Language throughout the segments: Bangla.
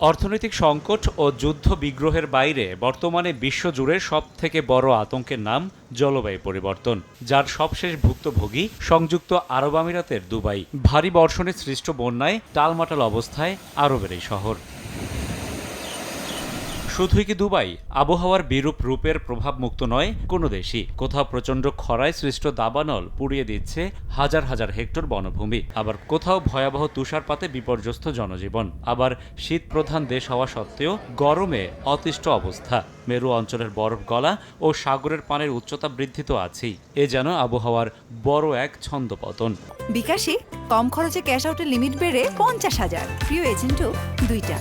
অর্থনৈতিক সংকট ও যুদ্ধ বিগ্রহের বাইরে বর্তমানে বিশ্বজুড়ে সবথেকে বড় আতঙ্কের নাম জলবায়ু পরিবর্তন, যার সবশেষ ভুক্তভোগী সংযুক্ত আরব আমিরাতের দুবাই। ভারী বর্ষণে সৃষ্ট বন্যায় টালমাটাল অবস্থায় আরবের এই শহর। শুধুই কি দুবাই? আবহাওয়ার বিরূপ রূপের প্রভাব মুক্ত নয় কোনো দেশই। কোথাও প্রচণ্ড খরায় সৃষ্ট দাবানল পুড়িয়ে দিচ্ছে হাজার হাজার হেক্টর বনভূমি, আবার কোথাও ভয়াবহ তুষারপাতে বিপর্যস্ত জনজীবন। আবার শীত প্রধান দেশ হওয়া সত্ত্বেও গরমে অতিষ্ঠ অবস্থা। মেরু অঞ্চলের বরফ গলা ও সাগরের পানির উচ্চতা বৃদ্ধি তো আছেই, এ যেন আবহাওয়ার বড় এক ছন্দপতন। বিকাশে কম খরচে ক্যাশ আউটের লিমিট বেড়ে 50,000, প্রিয় এজেন্টও 2টা।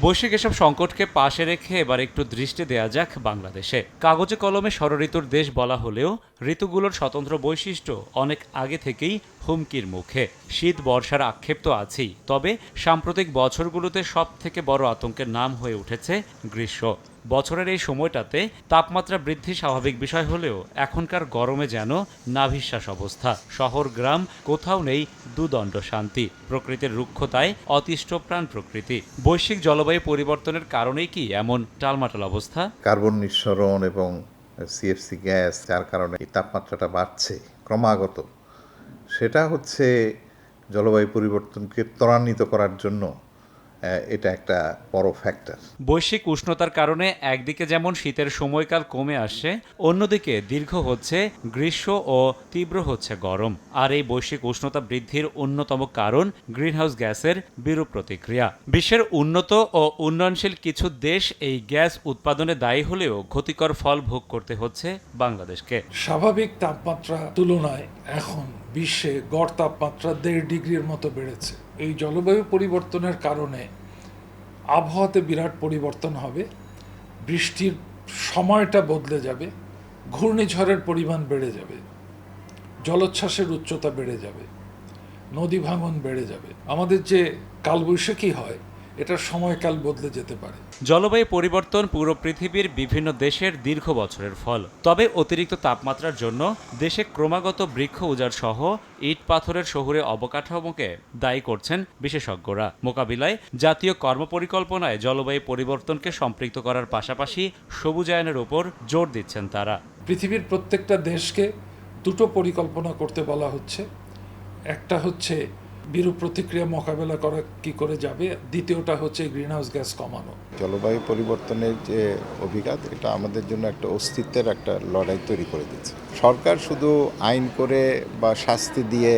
বৈশ্বিক এসব সংকটকে পাশে রেখে এবার একটু দৃষ্টি দেয়া যাক বাংলাদেশে। কাগজে কলমে ষড়ঋতুর দেশ বলা হলেও ঋতুগুলোর স্বতন্ত্র বৈশিষ্ট্য অনেক আগে থেকেই হুমকির মুখে। শীত বর্ষার আক্ষেপ তো আছেই, তবে সাম্প্রতিক বছরগুলোতে সবথেকে বড় আতঙ্কের নাম হয়ে উঠেছে গ্রীষ্ম। বছরের এই সময়টাতে তাপমাত্রা বৃদ্ধি স্বাভাবিক বিষয় হলেও এখনকার গরমে যেন নাভিশ্বাস অবস্থা। শহর গ্রাম কোথাও নেই দুদণ্ড শান্তি। প্রকৃতির রুক্ষতায় অতিষ্ঠ প্রাণ প্রকৃতি। বৈশ্বিক জলবায়ু পরিবর্তনের কারণেই কি এমন টালমাটাল অবস্থা? কার্বন নিঃসরণ এবং সিএফসি গ্যাস, যার কারণে এই তাপমাত্রাটা বাড়ছে ক্রমাগত, সেটা হচ্ছে জলবায়ু পরিবর্তনকে ত্বরান্বিত করার জন্য এটা একটা বড় ফ্যাক্টর। বৈশ্বিক উষ্ণতার কারণে একদিকে যেমন শীতের সময়কাল কমে আসছে, অন্যদিকে দীর্ঘ হচ্ছে গ্রীষ্ম ও তীব্র হচ্ছে গরম। আর এই বৈশ্বিক উষ্ণতা বৃদ্ধির অন্যতম কারণ গ্রিনহাউস গ্যাসের বিরূপ প্রতিক্রিয়া। বিশ্বের উন্নত ও উন্নয়নশীল কিছু দেশ এই গ্যাস উৎপাদনে দায়ী হলেও ক্ষতিকর ফল ভোগ করতে হচ্ছে বাংলাদেশকে। স্বাভাবিক তাপমাত্রা তুলনায় এখন বিশ্বে গড় তাপমাত্রা 1.5 ডিগ্রির মতো বেড়েছে। এই জলবায়ু পরিবর্তনের কারণে আবহাওয়াতে বিরাট পরিবর্তন হবে, বৃষ্টির সময়টা বদলে যাবে, ঘূর্ণিঝড়ের পরিমাণ বেড়ে যাবে, জলোচ্ছ্বাসের উচ্চতা বেড়ে যাবে, নদী ভাঙন বেড়ে যাবে। আমাদের যে কালবৈশাখী হয়, এটার সময়কাল বদলে যেতে পারে। জলবায়ু পরিবর্তন পুরো পৃথিবীর বিভিন্ন দেশের দীর্ঘ বছরের ফল। তবে অতিরিক্ত তাপমাত্রার জন্য দেশে ক্রমাগত বৃক্ষ উজাড় সহ ইট পাথরের শহুরে অবকাঠামোকে দায়ী করছেন বিশেষজ্ঞরা। মোকাবিলায় জাতীয় কর্মপরিকল্পনায় জলবায়ু পরিবর্তনকে সম্পৃক্ত করার পাশাপাশি সবুজায়নের উপর জোর দিচ্ছেন তারা। পৃথিবীর প্রত্যেকটা দেশকে দুটো পরিকল্পনা করতে বলা হচ্ছে। একটা হচ্ছে বিরূপ প্রতিক্রিয়া মোকাবেলা করা কি করে যাবে, দ্বিতীয়টা হচ্ছে গ্রিনহাউস গ্যাস কমানো। জলবায়ু পরিবর্তনের যে অভিঘাত, এটা আমাদের জন্য একটা অস্তিত্বের একটা লড়াই তৈরি করে দিচ্ছে। সরকার শুধু আইন করে বা শাস্তি দিয়ে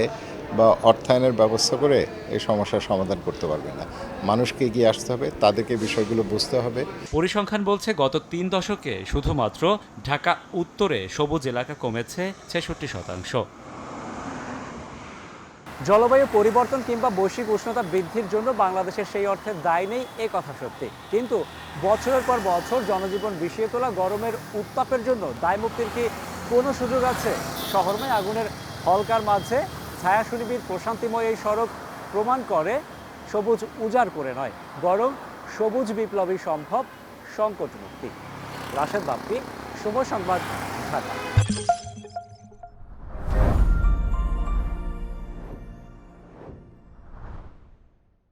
বা অর্থায়নের ব্যবস্থা করে এই সমস্যার সমাধান করতে পারবে না। মানুষকে এগিয়ে আসতে হবে, তাদেরকে বিষয়গুলো বুঝতে হবে। পরিসংখ্যান বলছে গত 3 দশকে শুধুমাত্র ঢাকা উত্তরে সবুজ এলাকা কমেছে 66%। জলবায়ু পরিবর্তন কিংবা বৈশ্বিক উষ্ণতা বৃদ্ধির জন্য বাংলাদেশের সেই অর্থে দায় নেই, এ কথা সত্যি। কিন্তু বছরের পর বছর জনজীবন বিষিয়ে তোলা গরমের উত্তাপের জন্য দায়মুক্তির কি কোনো সুযোগ আছে? শহরময় আগুনের হলকার মাঝে ছায়া সুনিবিড় প্রশান্তিময় এই সড়ক প্রমাণ করে সবুজ উজাড় করে নয়, বরং সবুজ বিপ্লবী সম্ভব সংকট মুক্তি। রাশেদ বাপ্পি, সময় সংবাদ, ঢাকা।